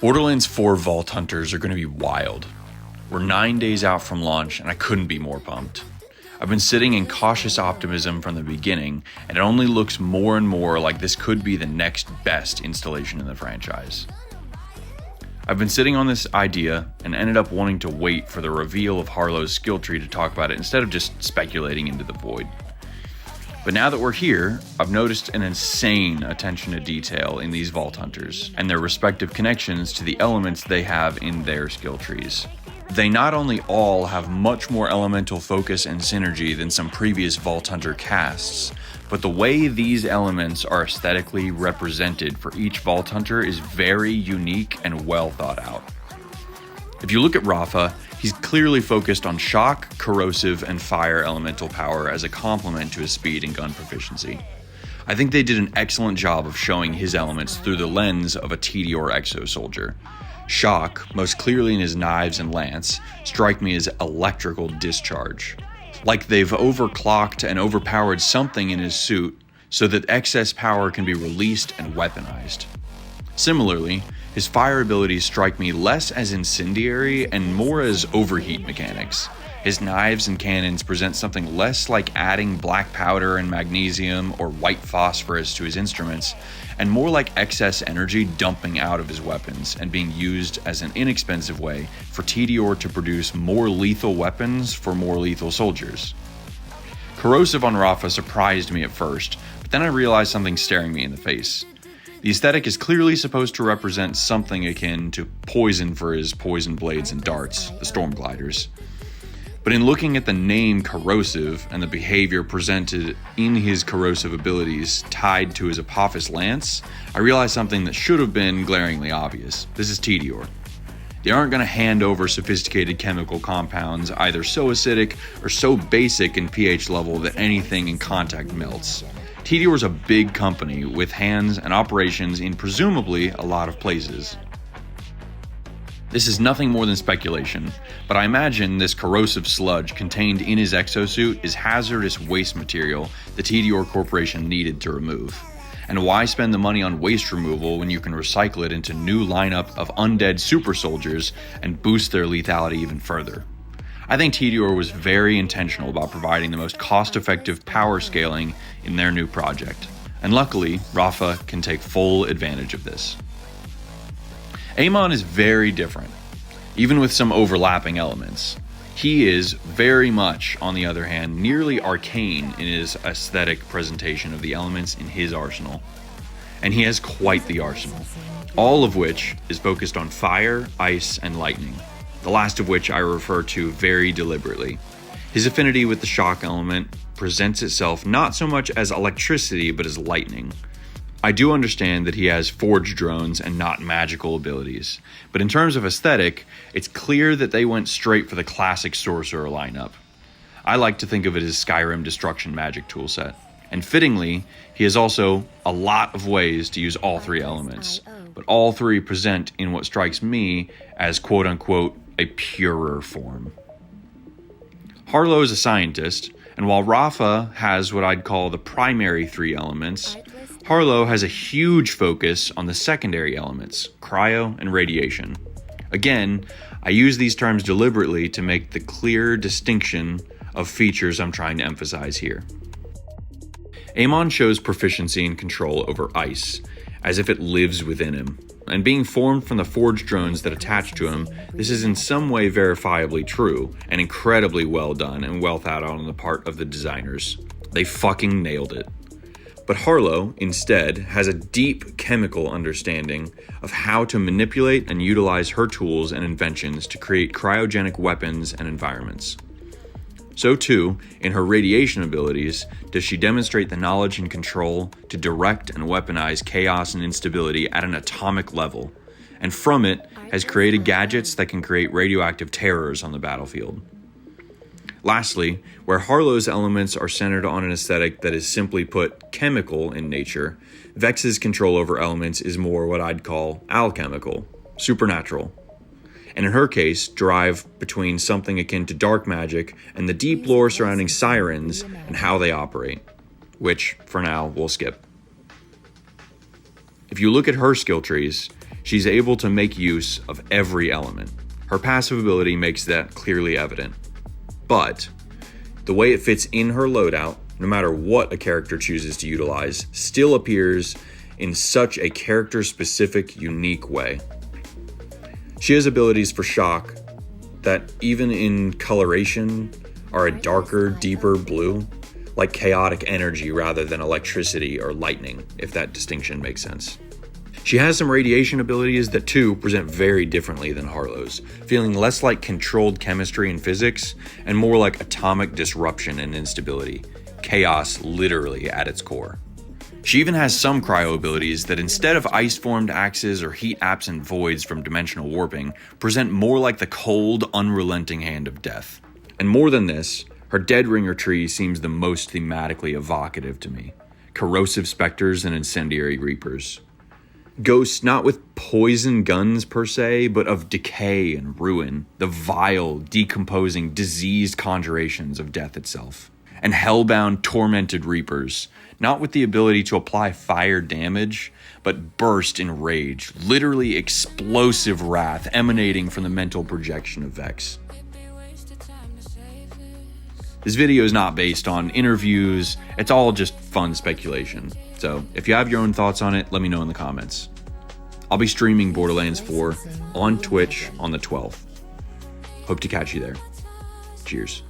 Borderlands 4 Vault Hunters are going to be wild. We're 9 days out from launch, and I couldn't be more pumped. I've been sitting in cautious optimism from the beginning, and it only looks more and more like this could be the next best installation in the franchise. I've been sitting on this idea and ended up wanting to wait for the reveal of Harlow's skill tree to talk about it instead of just speculating into the void. But now that we're here, I've noticed an insane attention to detail in these Vault Hunters and their respective connections to the elements they have in their skill trees. They not only all have much more elemental focus and synergy than some previous Vault Hunter casts, but the way these elements are aesthetically represented for each Vault Hunter is very unique and well thought out. If you look at Rafa, he's clearly focused on shock, corrosive, and fire elemental power as a complement to his speed and gun proficiency. I think they did an excellent job of showing his elements through the lens of a Tediore Exo soldier. Shock, most clearly in his knives and lance, strike me as electrical discharge. Like they've overclocked and overpowered something in his suit so that excess power can be released and weaponized. Similarly, his fire abilities strike me less as incendiary and more as overheat mechanics. His knives and cannons present something less like adding black powder and magnesium or white phosphorus to his instruments, and more like excess energy dumping out of his weapons and being used as an inexpensive way for Tediore to produce more lethal weapons for more lethal soldiers. Corrosive on Rafa surprised me at first, but then I realized something staring me in the face. The aesthetic is clearly supposed to represent something akin to poison for his poison blades and darts, the storm gliders. But in looking at the name corrosive and the behavior presented in his corrosive abilities tied to his Apophis lance, I realized something that should have been glaringly obvious. This is Tediore. They aren't going to hand over sophisticated chemical compounds either so acidic or so basic in pH level that anything in contact melts. Tediore's a big company with hands and operations in presumably a lot of places. This is nothing more than speculation, but I imagine this corrosive sludge contained in his exosuit is hazardous waste material the Tediore Corporation needed to remove. And why spend the money on waste removal when you can recycle it into new lineup of undead super soldiers and boost their lethality even further? I think Tediore was very intentional about providing the most cost-effective power scaling in their new project, and luckily, Rafa can take full advantage of this. Amon is very different, even with some overlapping elements. He is very much, on the other hand, nearly arcane in his aesthetic presentation of the elements in his arsenal. And he has quite the arsenal, all of which is focused on fire, ice, and lightning, the last of which I refer to very deliberately. His affinity with the shock element presents itself not so much as electricity, but as lightning. I do understand that he has forged drones and not magical abilities, but in terms of aesthetic, it's clear that they went straight for the classic sorcerer lineup. I like to think of it as Skyrim destruction magic toolset, and fittingly, he has also a lot of ways to use all three elements, but all three present in what strikes me as quote-unquote a purer form. Harlow is a scientist, and while Rafa has what I'd call the primary three elements, Harlow has a huge focus on the secondary elements, cryo and radiation. Again, I use these terms deliberately to make the clear distinction of features I'm trying to emphasize here. Amon shows proficiency and control over ice, as if it lives within him. And being formed from the forged drones that attach to him, this is in some way verifiably true, and incredibly well done and well thought out on the part of the designers. They fucking nailed it. But Harlow, instead, has a deep chemical understanding of how to manipulate and utilize her tools and inventions to create cryogenic weapons and environments. So too, in her radiation abilities, does she demonstrate the knowledge and control to direct and weaponize chaos and instability at an atomic level, and from it has created gadgets that can create radioactive terrors on the battlefield. Lastly, where Harlow's elements are centered on an aesthetic that is simply put chemical in nature, Vex's control over elements is more what I'd call alchemical, supernatural, and in her case, derive between something akin to dark magic and the deep lore surrounding sirens and how they operate, which, for now, we'll skip. If you look at her skill trees, she's able to make use of every element. Her passive ability makes that clearly evident. But the way it fits in her loadout, no matter what a character chooses to utilize, still appears in such a character-specific, unique way. She has abilities for shock that, even in coloration, are a darker, deeper blue, like chaotic energy rather than electricity or lightning, if that distinction makes sense. She has some radiation abilities that too present very differently than Harlow's, feeling less like controlled chemistry and physics and more like atomic disruption and instability, chaos literally at its core. She even has some cryo abilities that, instead of ice-formed axes or heat-absent voids from dimensional warping, present more like the cold, unrelenting hand of death. And more than this, her Dead Ringer tree seems the most thematically evocative to me. Corrosive specters and incendiary reapers. Ghosts not with poison guns per se, but of decay and ruin, the vile, decomposing, diseased conjurations of death itself. And hellbound, tormented reapers, not with the ability to apply fire damage, but burst in rage, literally explosive wrath emanating from the mental projection of Vex. This video is not based on interviews, it's all just fun speculation. So if you have your own thoughts on it, let me know in the comments. I'll be streaming Borderlands 4 on Twitch on the 12th. Hope to catch you there. Cheers.